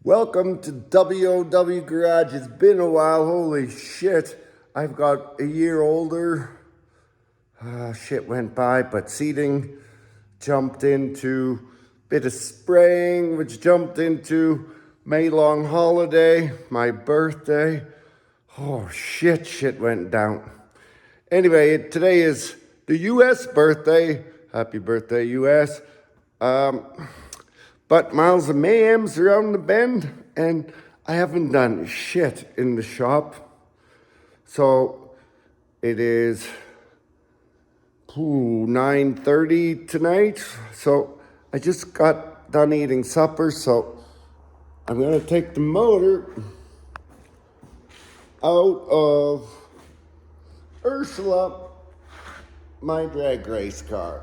Welcome to W.O.W. Garage. It's been a while. Holy shit. I've got a year older. Shit went by, but seating jumped into bit of spraying, which jumped into May long holiday, my birthday. Oh shit went down. Anyway, today is the U.S. birthday. Happy birthday, U.S. But miles of Mayhem's around the bend, and I haven't done shit in the shop. So it is 9:30 tonight. So I just got done eating supper, so I'm gonna take the motor out of Ursula, my drag race car.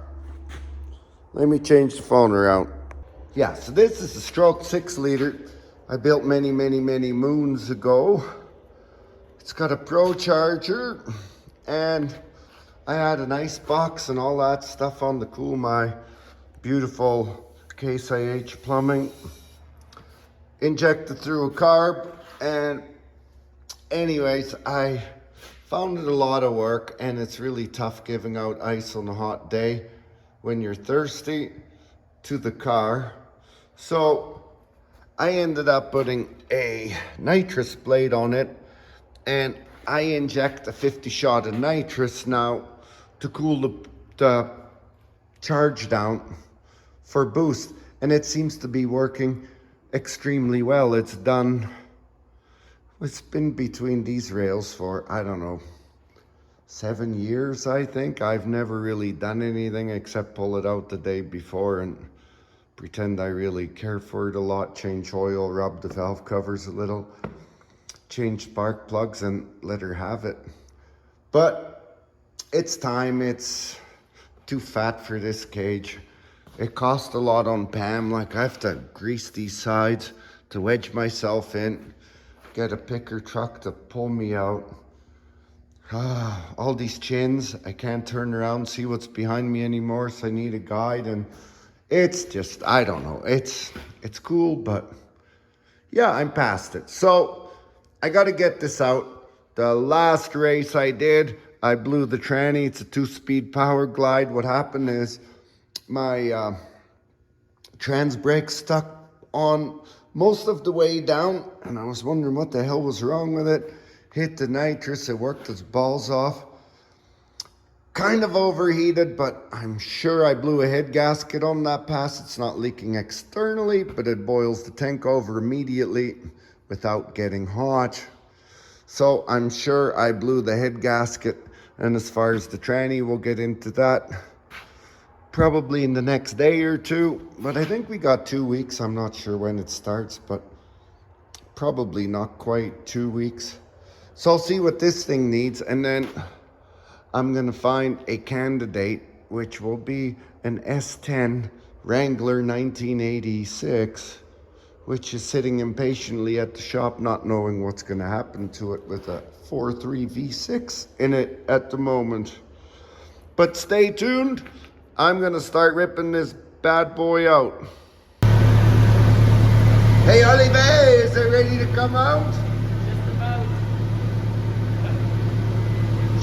Let me change the phone around. Yeah, so this is a stroke 6-liter I built many moons ago. It's got a Pro charger, and I had an ice box and all that stuff on to cool my beautiful Case IH plumbing. Injected through a carb, and anyways, I found it a lot of work, and it's really tough giving out ice on a hot day when you're thirsty to the car. So I ended up putting a nitrous blade on it, and I inject a 50 shot of nitrous now to cool the charge down for boost, and it seems to be working extremely well. It's been between these rails for, I don't know, 7 years, I think. I've never really done anything except pull it out the day before and pretend I really care for it a lot, change oil, rub the valve covers a little, change spark plugs, and let her have it. But it's time. It's too fat for this cage. It cost a lot on Pam. Like, I have to grease these sides to wedge myself in, get a picker truck to pull me out. All these chins, I can't turn around, see what's behind me anymore, so I need a guide, and it's just, I don't know, it's cool, but yeah, I'm past it. So I got to get this out. The last race I did, I blew the tranny. It's a 2-speed power glide. What happened is my trans brake stuck on most of the way down, and I was wondering what the hell was wrong with it. Hit the nitrous, it worked its balls off. Kind of overheated, but I'm sure I blew a head gasket on that pass. It's not leaking externally, but it boils the tank over immediately without getting hot. So I'm sure I blew the head gasket. And as far as the tranny, we'll get into that probably in the next day or two. But I think we got 2 weeks. I'm not sure when it starts, but probably not quite 2 weeks. So I'll see what this thing needs, and then I'm gonna find a candidate, which will be an S10 Wrangler 1986, which is sitting impatiently at the shop, not knowing what's gonna happen to it with a 4.3 V6 in it at the moment. But stay tuned. I'm gonna start ripping this bad boy out. Hey Olivier, is it ready to come out?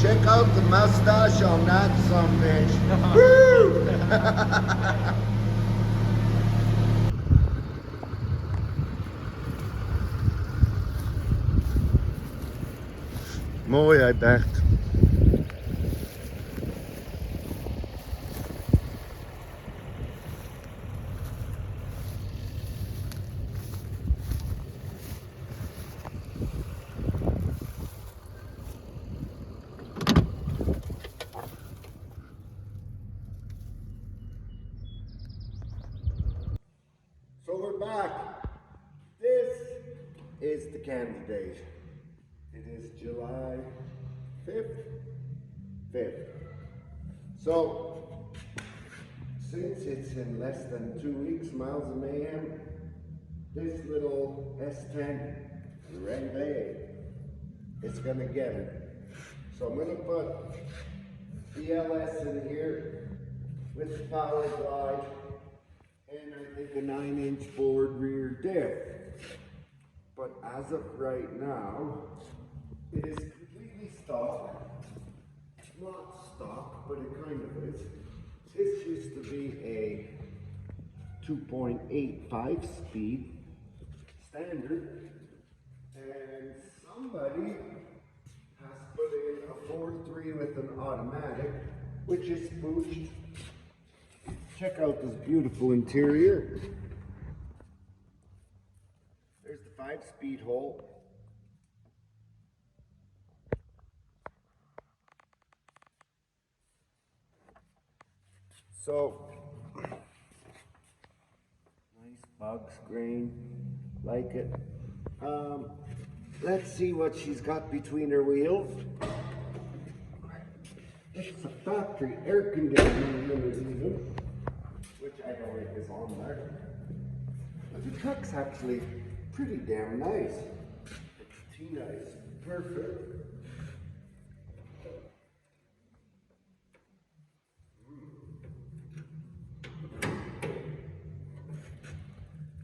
Check out the mustache on that sumbitch. Woo! Mooi, I bet. So we're back. This is the candidate. It is July 5th. So, since it's in less than 2 weeks, miles of Mayhem, this little S10 Wrangler is gonna get it. So I'm gonna put the LS in here with the power glide, and I think a 9-inch forward rear diff. as of right now, it is completely stock. Not stock, but it kind of is. This used to be a 2.85 speed standard, and somebody has put in a 4.3 with an automatic, which is spooched. Check out this beautiful interior. There's the 5-speed hole. So, nice bugs grain, like it. Let's see what she's got between her wheels. It's a factory air conditioning unit even, which I don't think is on there. But the truck's actually pretty damn nice. It's nice, perfect.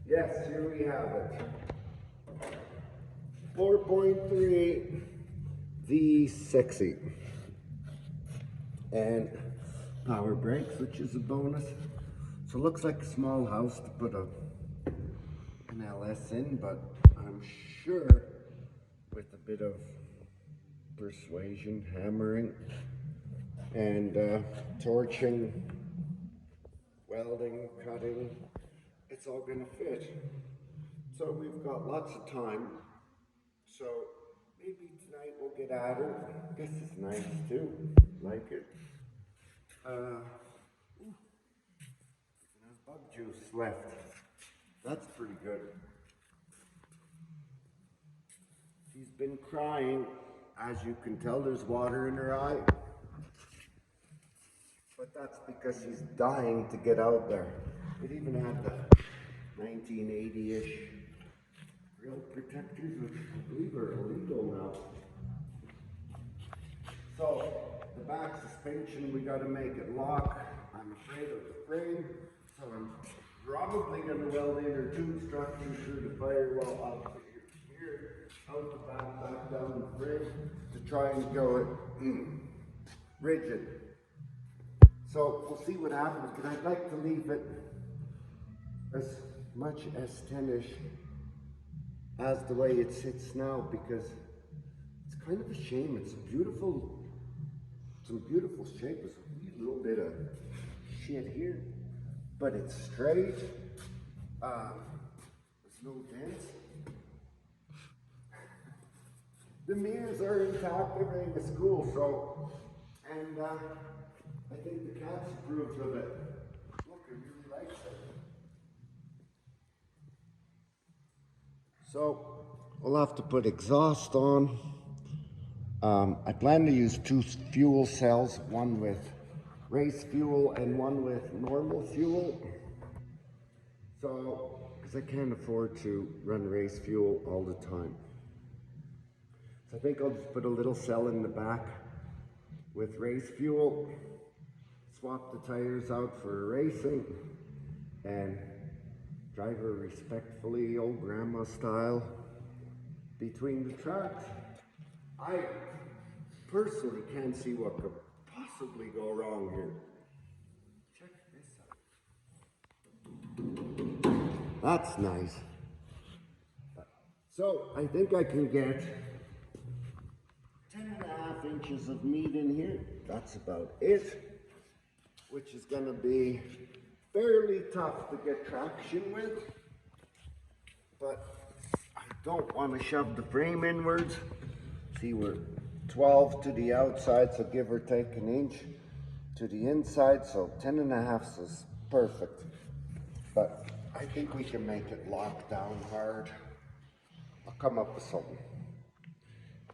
Yes, here we have it. 4.3 V60. And power brakes, which is a bonus. So it looks like a small house to put an LS in, but I'm sure with a bit of persuasion, hammering, and torching, welding, cutting, it's all gonna fit. So we've got lots of time. So maybe tonight we'll get at it. This is nice too, like it. Ooh, there's bug juice left. That's pretty good. She's been crying. As you can tell, there's water in her eye. But that's because she's dying to get out there. It even had the 1980-ish grill protectors, which I believe are illegal now. So, the back suspension, we gotta make it lock. I'm afraid of the frame, so I'm probably gonna weld in her tube structure through the firewall up here, out the back down the frame, to try and go it rigid. So, we'll see what happens, but I'd like to leave it as much as 10-ish as the way it sits now, because it's kind of a shame. It's beautiful, some beautiful shape. There's a wee little bit of shit here, but it's straight. There's no dents. The mirrors are intact. Everything is cool. So, and I think the cats approved of it. Look, I really like it. So we'll have to put exhaust on. I plan to use 2 fuel cells, one with race fuel and one with normal fuel. So, because I can't afford to run race fuel all the time. So I think I'll just put a little cell in the back with race fuel, swap the tires out for racing, and drive her respectfully, old grandma style, between the tracks. I personally can't see what could possibly go wrong here. Check this out. That's nice. So I think I can get 10.5 inches of meat in here. That's about it, which is gonna be fairly tough to get traction with, but I don't want to shove the frame inwards. See, we're 12 to the outside, so give or take an inch to the inside, so 10.5 is perfect. But I think we can make it lock down hard. I'll come up with something.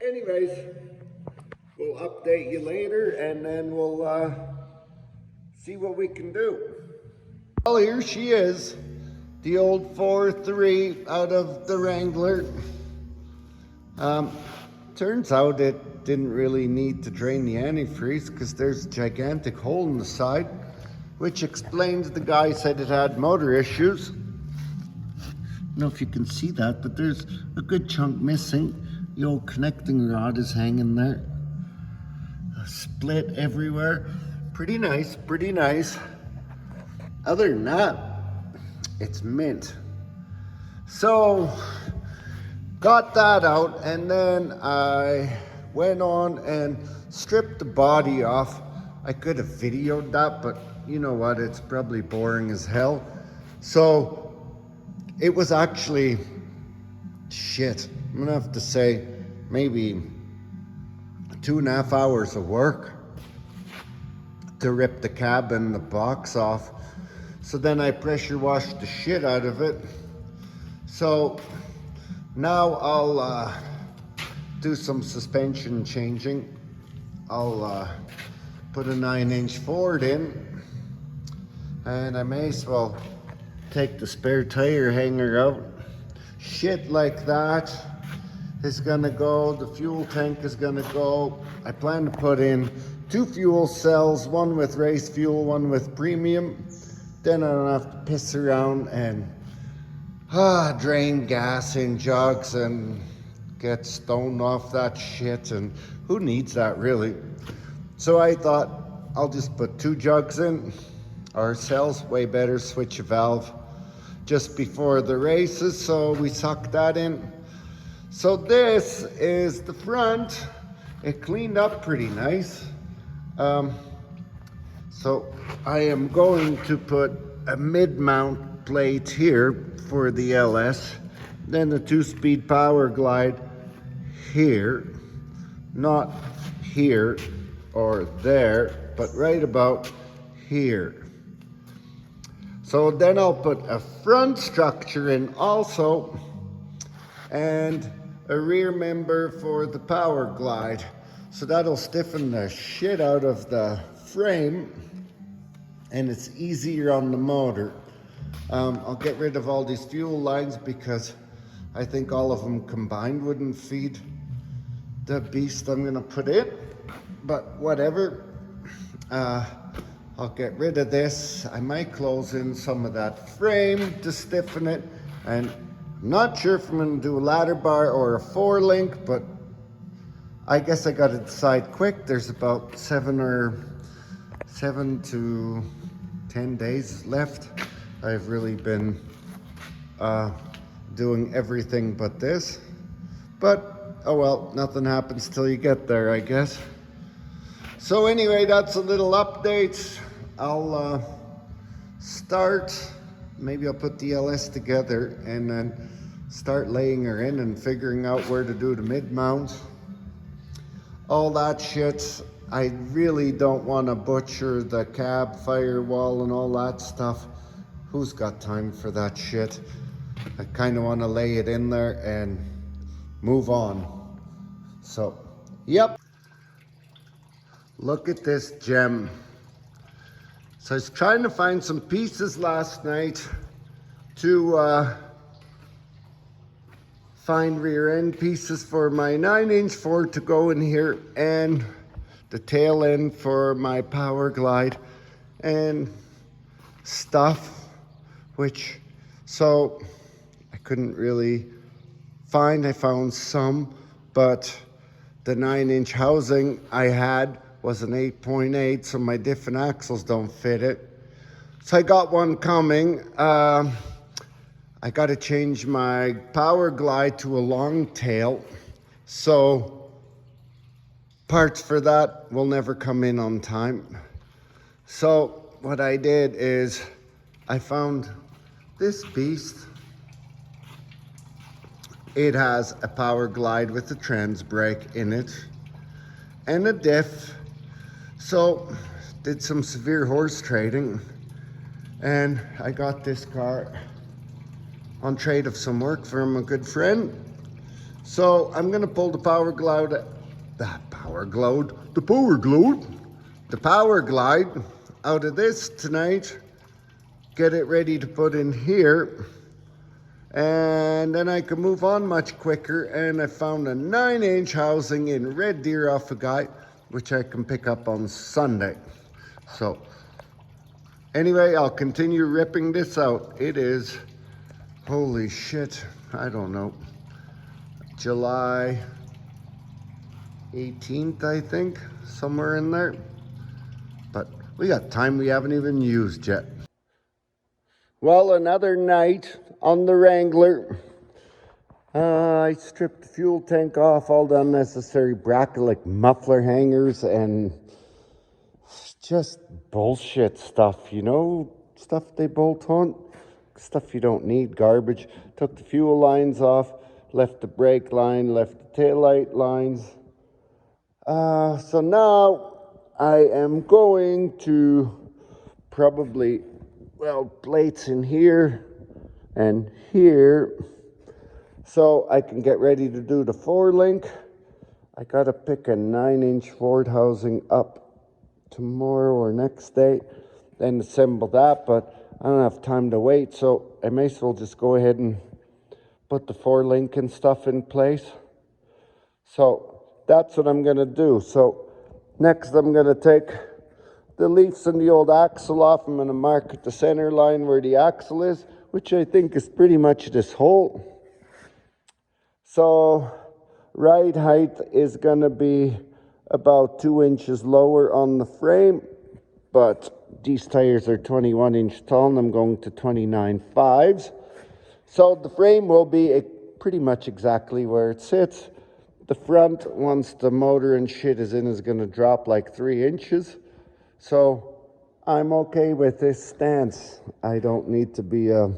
Anyways, we'll update you later, and then we'll see what we can do. Well, here she is, the old 4.3 out of the Wrangler. Turns out it didn't really need to drain the antifreeze because there's a gigantic hole in the side, which explains the guy said it had motor issues. don't know if you can see that, but there's a good chunk missing. The old connecting rod is hanging there. A split everywhere. Pretty nice, pretty nice. Other than that, it's mint. So, got that out, and then I went on and stripped the body off. I could have videoed that, but you know what, it's probably boring as hell. So, it was actually, shit, I'm gonna have to say, maybe 2.5 hours of work to rip the cab and the box off. So then I pressure washed the shit out of it. So now I'll do some suspension changing. I'll put a 9-inch Ford in, and I may as well take the spare tire hanger out. Shit like that is gonna go. The fuel tank is gonna go. I plan to put in 2 fuel cells, one with race fuel, one with premium. Then I don't have to piss around and drain gas in jugs and get stoned off that shit, and who needs that really? So I thought I'll just put 2 jugs in, or cells, way better, switch a valve just before the races, so we suck that in. So this is the front. It cleaned up pretty nice. So I am going to put a mid-mount plate here for the LS, then the 2-speed power glide here, not here or there, but right about here. So then I'll put a front structure in also, and a rear member for the power glide. So that'll stiffen the shit out of the frame, and it's easier on the motor. I'll get rid of all these fuel lines because I think all of them combined wouldn't feed the beast I'm gonna put in, but whatever. I'll get rid of this. I might close in some of that frame to stiffen it, and I'm not sure if I'm gonna do a ladder bar or a 4-link, but I guess I gotta decide quick. There's about 7 to 10 days left. I've really been doing everything but this, but oh well, nothing happens till you get there, I guess. So anyway, that's a little update. I'll start, maybe I'll put the LS together and then start laying her in and figuring out where to do the mid-mount. All that shit. I really don't want to butcher the cab, firewall, and all that stuff. Who's got time for that shit? I kind of want to lay it in there and move on. So, yep. Look at this gem. So I was trying to find some pieces last night to find rear end pieces for my 9-inch Ford to go in here, and the tail end for my power glide and stuff, which, so I couldn't really find. I found some, but the 9-inch housing I had was an 8.8, so my diff and axles don't fit it. So I got one coming. I got to change my power glide to a long tail, so parts for that will never come in on time. So what I did is I found this beast. It has a power glide with a trans brake in it and a diff. So did some severe horse trading, and I got this car on trade of some work from a good friend. So I'm gonna pull the power glide out of this tonight, get it ready to put in here, and then I can move on much quicker. And I found a 9-inch housing in Red Deer off a guy, which I can pick up on Sunday. So anyway, I'll continue ripping this out. It is Holy shit, I don't know. July 18th, I think, somewhere in there. But we got time we haven't even used yet. Well, another night on the Wrangler. I stripped the fuel tank off, all the unnecessary bracket like muffler hangers and just bullshit stuff, you know, stuff they bolt on, stuff you don't need, garbage. Took the fuel lines off, left the brake line, left the taillight lines. So now I am going to probably, well, plates in here and here, so I can get ready to do the 4-link. I gotta pick a 9-inch Ford housing up tomorrow or next day, then assemble that, but I don't have time to wait, so I may as well just go ahead and put the 4-link and stuff in place. So that's what I'm gonna do. So next I'm gonna take the leaves and the old axle off. I'm gonna mark at the center line where the axle is, which I think is pretty much this hole. So ride height is going to be about 2 inches lower on the frame, but these tires are 21 inch tall and I'm going to 29.5s. So the frame will be pretty much exactly where it sits. The front, once the motor and shit is in, is going to drop like 3 inches. So I'm okay with this stance. I don't need to be a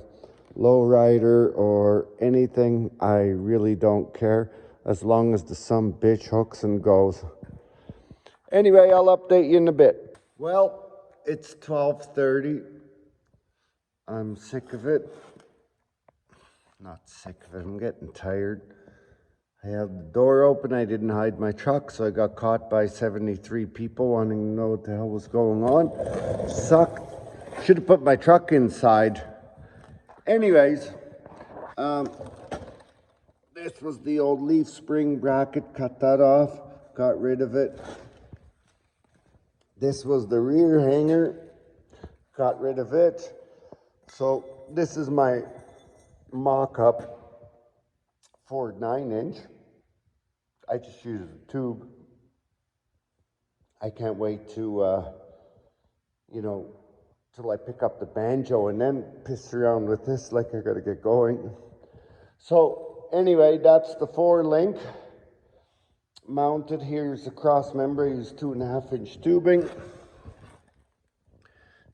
low rider or anything. I really don't care as long as the some bitch hooks and goes. Anyway, I'll update you in a bit. Well, it's 12:30. I'm sick of it. Not sick of it, I'm getting tired. I had the door open, I didn't hide my truck, so I got caught by 73 people wanting to know what the hell was going on. Sucked. Should have put my truck inside. Anyways, this was the old leaf spring bracket, cut that off, got rid of it. This was the rear hanger, got rid of it. So this is my mock-up Ford 9-inch. I just used a tube. I can't wait to, till I pick up the banjo and then piss around with this like I gotta get going. So anyway, that's the 4-link. Mounted, here's the cross member, I used 2.5-inch tubing.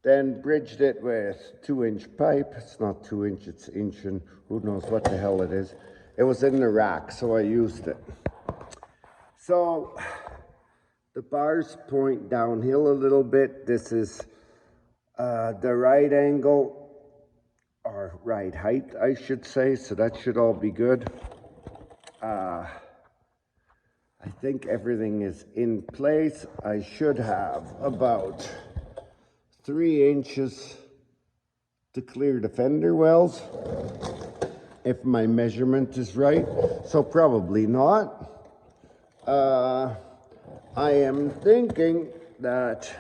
Then bridged it with 2-inch pipe. It's not 2 inch, it's inch and who knows what the hell it is. It was in the rack, so I used it. So the bars point downhill a little bit. This is the right angle, or right height, I should say, so that should all be good. I think everything is in place. I should have about 3 inches to clear the fender wells, if my measurement is right, so probably not. I am thinking that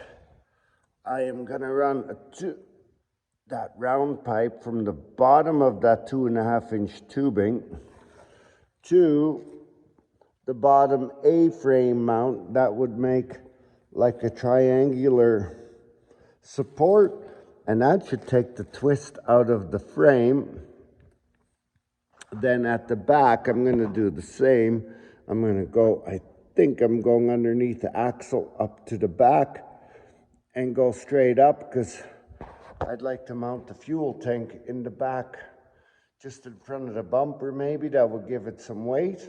I am gonna run that round pipe from the bottom of that 2.5-inch tubing to the bottom A-frame mount. That would make like a triangular support, and that should take the twist out of the frame. Then at the back, I'm going to do the same. I'm going to go, I think I'm going underneath the axle up to the back and go straight up, because I'd like to mount the fuel tank in the back, just in front of the bumper maybe. That would give it some weight.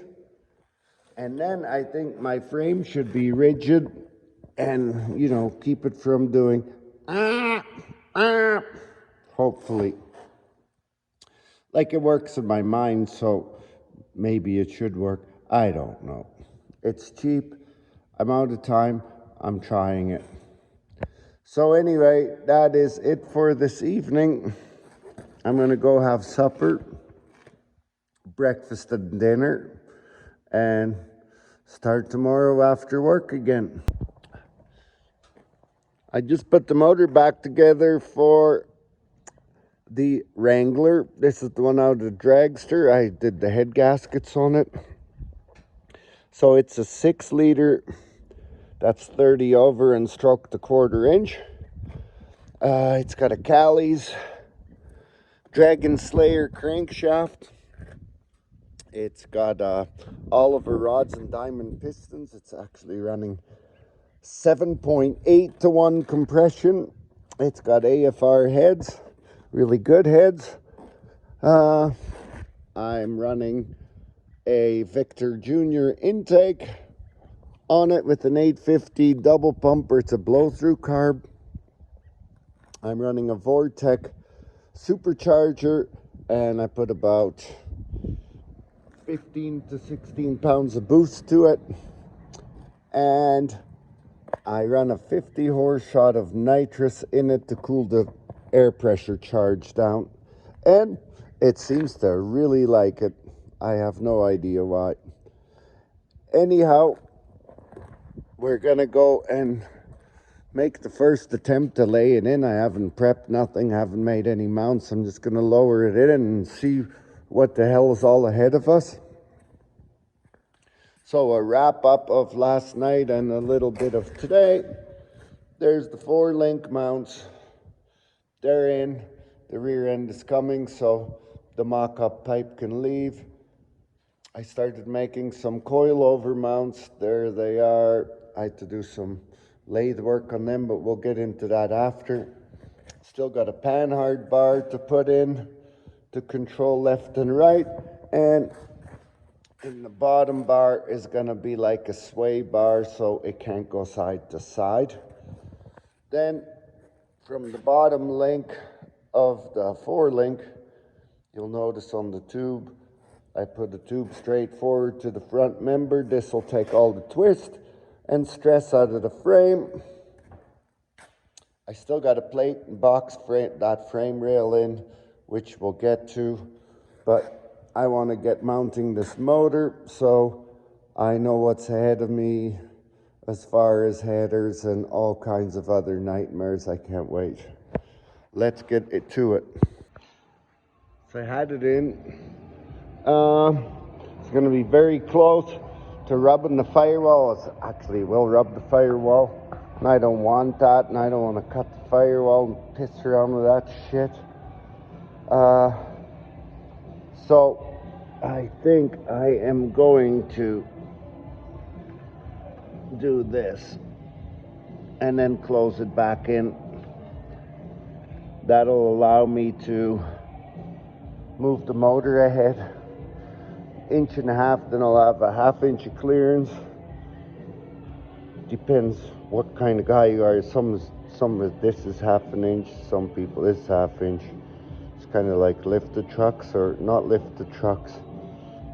And then I think my frame should be rigid and, keep it from doing hopefully. Like, it works in my mind, so maybe it should work. I don't know. It's cheap. I'm out of time. I'm trying it. So anyway, that is it for this evening. I'm going to go have supper, breakfast and dinner, and start tomorrow after work again. I just put the motor back together for the Wrangler. This is the one out of the dragster. I did the head gaskets on it. So it's a 6-liter. That's 30 over and stroke the 1/4 inch. It's got a Callie's Dragon Slayer crankshaft. It's got Oliver rods and diamond pistons. It's actually running 7.8 to 1 compression. It's got AFR heads, really good heads. I'm running a Victor Junior intake on it with an 850 double pumper. It's a blow-through carb. I'm running a Vortec supercharger, and I put about 15 to 16 pounds of boost to it. And I run a 50 horse shot of nitrous in it to cool the air pressure charge down. And it seems to really like it. I have no idea why. Anyhow, we're gonna go and make the first attempt to lay it in. I haven't prepped nothing, haven't made any mounts. I'm just gonna lower it in and see what the hell is all ahead of us. So a wrap up of last night and a little bit of today. There's the 4-link mounts. They're in. The rear end is coming, so the mock-up pipe can leave. I started making some coil-over mounts. There they are. I had to do some lathe work on them, but we'll get into that after. Still got a panhard bar to put in to control left and right. And in the bottom bar is going to be like a sway bar, so it can't go side to side. Then from the bottom link of the 4-link, you'll notice on the tube, I put the tube straight forward to the front member. This will take all the twist and stress out of the frame. I still got a plate and box frame, that frame rail in, which we'll get to, but I want to get mounting this motor so I know what's ahead of me as far as headers and all kinds of other nightmares. I can't wait. Let's get it to it. So I had it in. It's going to be very close to rubbing the firewall. It actually will rub the firewall, and I don't want that, and I don't want to cut the firewall and piss around with that shit. So I think I am going to do this and then close it back in. That'll allow me to move the motor ahead 1.5 inches, then I'll have a 1/2 inch of clearance. Depends what kind of guy you are. Some of this is 1/2 inch, some people this is 1/2 inch. It's kind of like lifted trucks or not lifted trucks,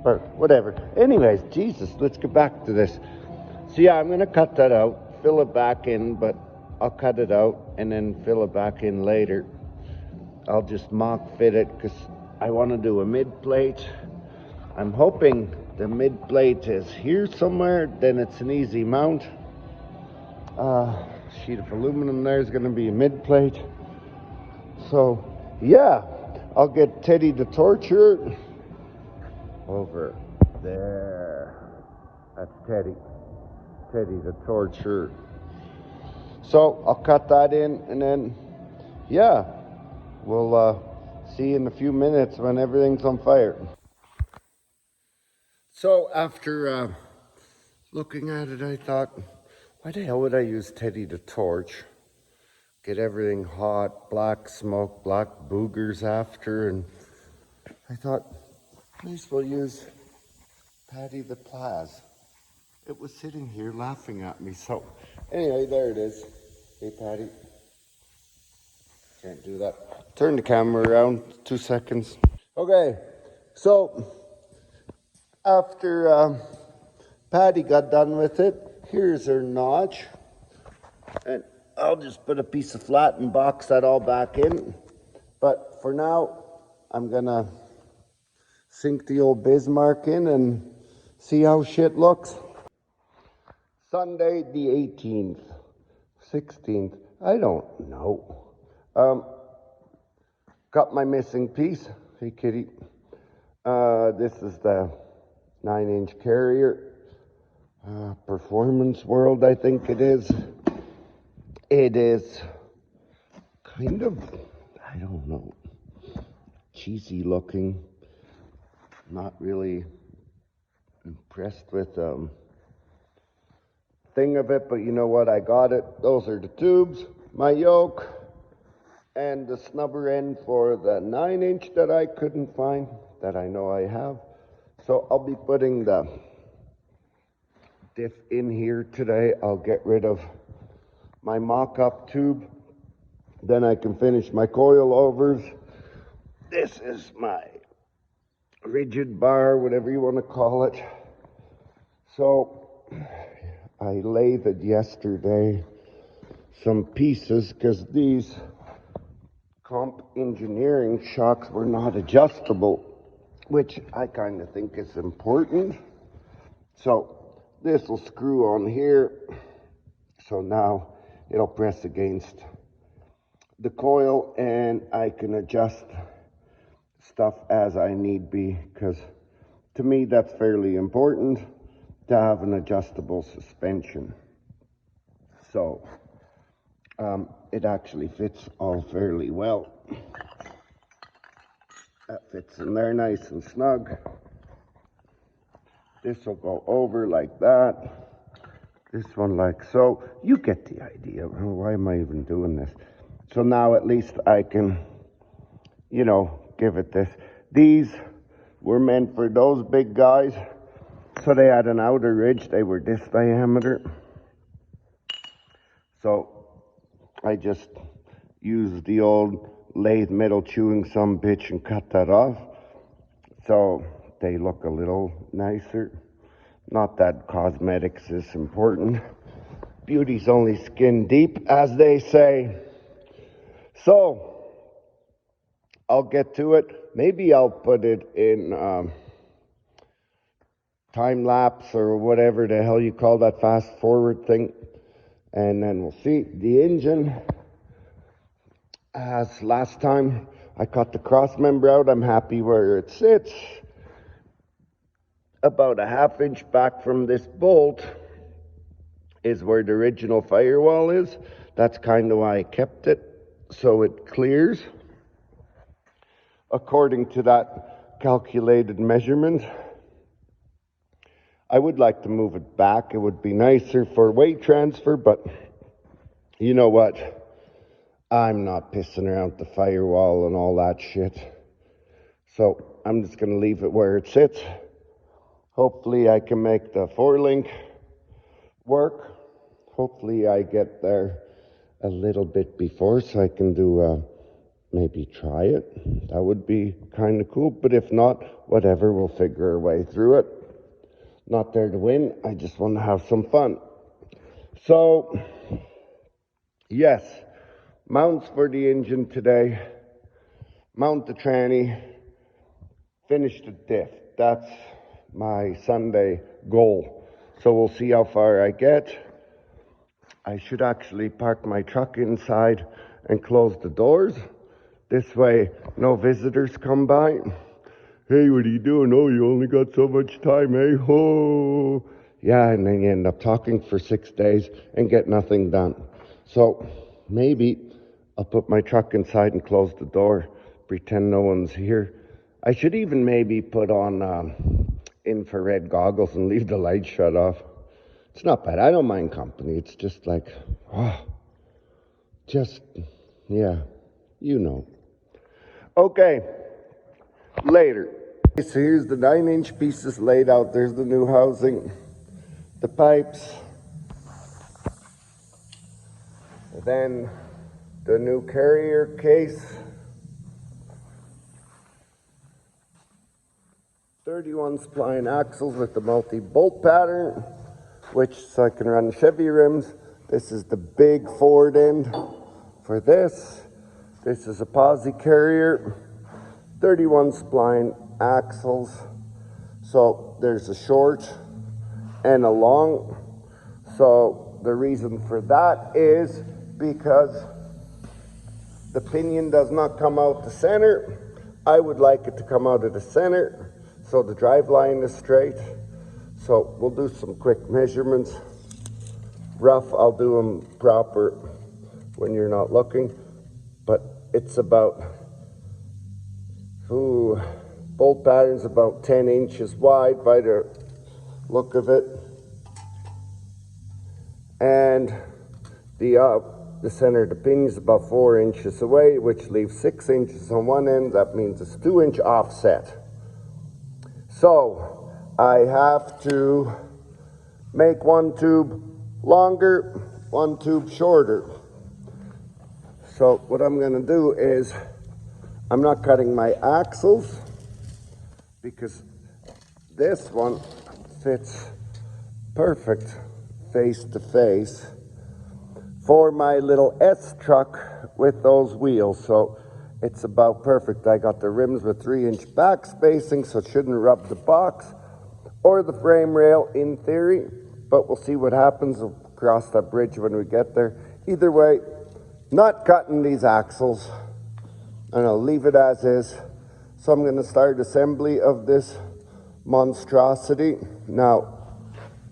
but whatever. Anyways, Jesus, let's get back to this. So yeah, I'm gonna cut that out, fill it back in, but I'll cut it out and then fill it back in later. I'll just mock fit it because I want to do a mid plate. I'm hoping the mid plate is here somewhere, then it's an easy mount. Sheet of aluminum there is going to be a mid plate. So yeah, I'll get Teddy the Torture over there. That's Teddy the Torture. So I'll cut that in and then yeah, we'll see you in a few minutes when everything's on fire. So after looking at it, I thought, why the hell would I use Teddy the Torch? Get everything hot, black smoke, black boogers after, and I thought, might as well use Patty the Plaz. It was sitting here laughing at me, so anyway, there it is. Hey, Patty. Can't do that. Turn the camera around, 2 seconds. Okay, so after Patty got done with it, here's her notch. And I'll just put a piece of flat and box that all back in. But for now, I'm gonna sink the old Bismarck in and see how shit looks. Sunday the 18th, 16th, I don't know. got my missing piece. Hey, kitty. This is the 9-inch carrier. Performance World, I think it is. It is kind of, I don't know, cheesy looking. Not really impressed with thing of it, but you know what? I got it. Those are the tubes, my yoke, and the snubber end for the 9-inch that I couldn't find, that I know I have. So I'll be putting the diff in here today. I'll get rid of my mock-up tube. Then I can finish my coilovers. This is my rigid bar, whatever you want to call it. So I lathed yesterday some pieces because these comp engineering shocks were not adjustable, which I kind of think is important. So this will screw on here. So now it'll press against the coil and I can adjust stuff as I need be, because to me that's fairly important to have an adjustable suspension. So it actually fits all fairly well. That fits in there nice and snug. This will go over like that. This one like so. You get the idea. Why am I even doing this? So now at least I can, you know, give it this. These were meant for those big guys. So they had an outer ridge. They were this diameter. So I just used the old lathe metal chewing some bitch and cut that off. So they look a little nicer. Not that cosmetics is important. Beauty's only skin deep, as they say. So I'll get to it. Maybe I'll put it in time lapse or whatever the hell you call that fast forward thing. And then we'll see. The engine, as last time I cut the cross member out, I'm happy where it sits. About a 1/2 inch back from this bolt is where the original firewall is. That's kind of why I kept it, so it clears according to that calculated measurement. I would like to move it back. It would be nicer for weight transfer, but you know what? I'm not pissing around the firewall and all that shit. So I'm just going to leave it where it sits. Hopefully I can make the 4-link work. Hopefully I get there a little bit before so I can do maybe try it. That would be kind of cool. But if not, whatever, we'll figure our way through it. Not there to win. I just want to have some fun. So, yes, mounts for the engine today. Mount the tranny. Finish the diff. That's my Sunday goal. So we'll see how far I get. I should actually park my truck inside and close the doors. This way, no visitors come by. Hey, what are you doing? Oh, you only got so much time, eh? Oh. Yeah, and then you end up talking for 6 days and get nothing done. So maybe I'll put my truck inside and close the door, pretend no one's here. I should even maybe put on infrared goggles and leave the light shut off. It's not bad. I don't mind company. It's just like, yeah, you know. Okay, later. So here's the 9-inch pieces laid out. There's the new housing, the pipes, then the new carrier case, 31 spline axles with the multi-bolt pattern, which so I can run Chevy rims. This is the big Ford end for this. This is a posi carrier, 31 spline axles. So there's a short and a long. So the reason for that is because The pinion does not come out the center. I would like it to come out of the center so the drive line is straight. So we'll do some quick measurements. Rough, I'll do them proper when you're not looking, but it's about, bolt pattern's about 10 inches wide by the look of it. And the center of the pinion is about 4 inches away, which leaves 6 inches on one end. That means it's 2-inch offset. So I have to make one tube longer, one tube shorter. So what I'm going to do is, I'm not cutting my axles because this one fits perfect face to face for my little S truck with those wheels. So it's about perfect. I got the rims with 3-inch back spacing, so it shouldn't rub the box or the frame rail in theory, but we'll see what happens. We'll cross that bridge when we get there. Either way, not cutting these axles, and I'll leave it as is. So I'm going to start assembly of this monstrosity. Now,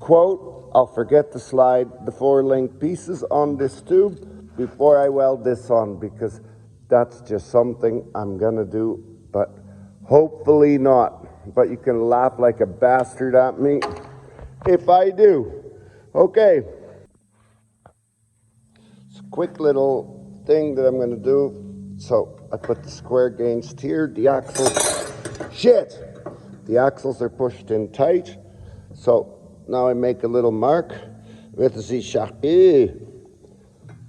quote, I'll forget to slide the 4-link pieces on this tube before I weld this on, because that's just something I'm going to do, but hopefully not. But you can laugh like a bastard at me if I do. Okay. It's a quick little thing that I'm going to do. So I put the square gauge here. The axles, the axles are pushed in tight. So now I make a little mark with the Sharpie.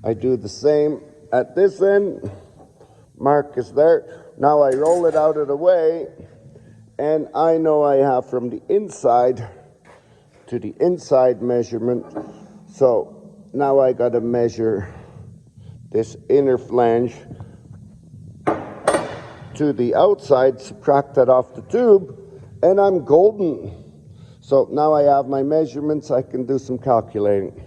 I do the same at this end. Mark is there. Now I roll it out of the way, and I know I have from the inside to the inside measurement. So now I got to measure this inner flange to the outside, subtract that off the tube, and I'm golden. So now I have my measurements, I can do some calculating.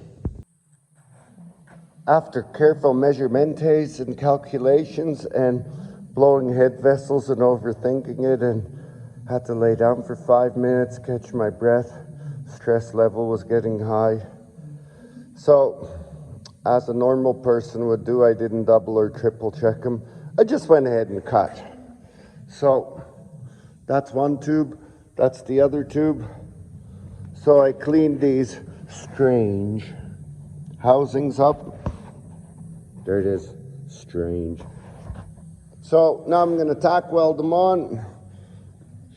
After careful measurements and calculations and blowing head vessels and overthinking it, and had to lay down for 5 minutes, catch my breath, stress level was getting high. So, as a normal person would do, I didn't double or triple check them. I just went ahead and cut. So, that's one tube, that's the other tube. So I cleaned these strange housings up. There it is, strange. So now I'm gonna tack weld them on,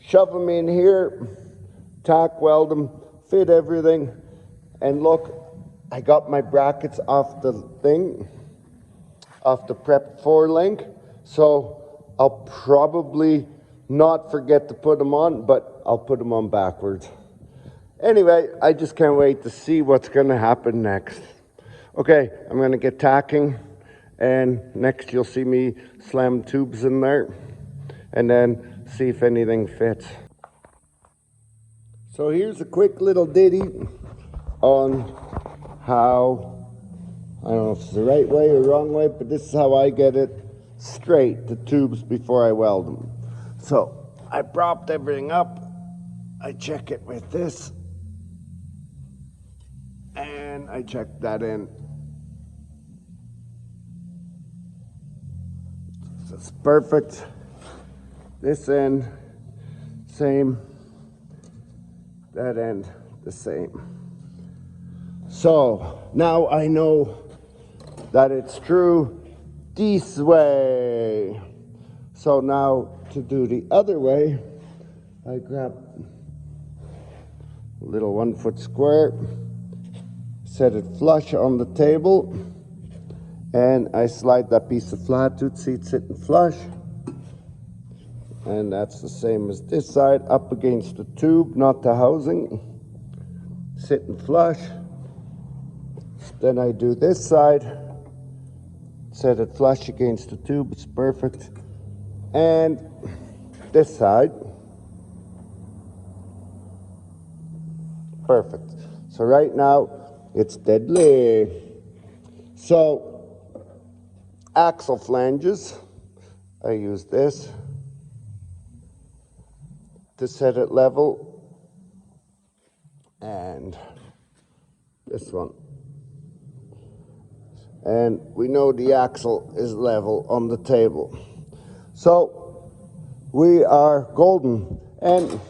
shove them in here, tack weld them, fit everything, and look, I got my brackets off the thing, off the prep 4-link, so I'll probably not forget to put them on, but I'll put them on backwards. Anyway, I just can't wait to see what's going to happen next. Okay, I'm going to get tacking, and next you'll see me slam tubes in there, and then see if anything fits. So here's a quick little ditty on how, I don't know if it's the right way or wrong way, but this is how I get it straight, the tubes, before I weld them. So I propped everything up, I check it with this, and I check that in. So it's perfect. This end, same. That end, the same. So now I know that it's true this way. So now to do the other way, I grab a little 1-foot square, set it flush on the table, and I slide that piece of flat tooth seat sitting flush. And that's the same as this side, up against the tube, not the housing, sitting flush. Then I do this side, set it flush against the tube, it's perfect. And this side, perfect. So right now, it's deadly. So axle flanges. I use this to set it level, and this one. And we know the axle is level on the table. So we are golden. And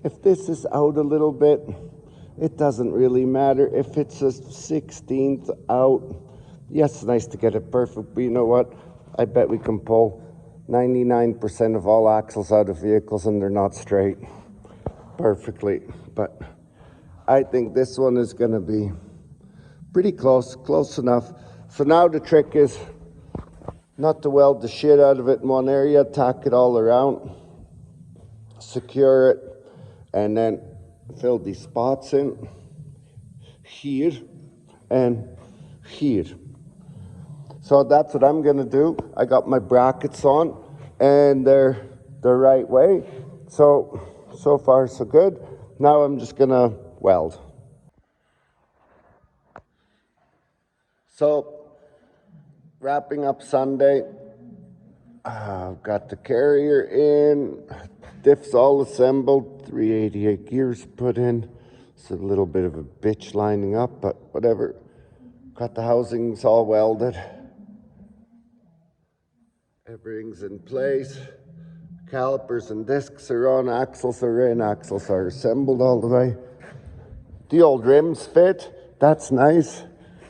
if this is out a little bit, it doesn't really matter. If it's a 16th out, yes, it's nice to get it perfect, but you know what? I bet we can pull 99% of all axles out of vehicles and they're not straight perfectly. But I think this one is going to be pretty close enough. So now the trick is not to weld the shit out of it in one area, tack it all around, secure it, and then fill these spots in here and here. So that's what I'm gonna do. I got my brackets on and they're the right way. So far so good. Now I'm just gonna weld. So wrapping up Sunday, I've got the carrier in, diffs all assembled, 388 gears put in. It's a little bit of a bitch lining up, but whatever. Got the housings all welded. Everything's in place. Calipers and discs are on, axles are in, axles are assembled all the way. The old rims fit, that's nice.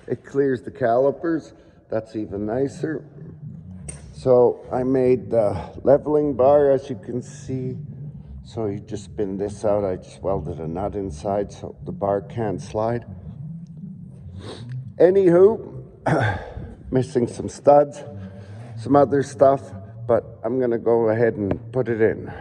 It clears the calipers, that's even nicer. So I made the leveling bar, as you can see. So you just spin this out. I just welded a nut inside so the bar can't slide. Anywho, missing some studs, some other stuff, but I'm gonna go ahead and put it in.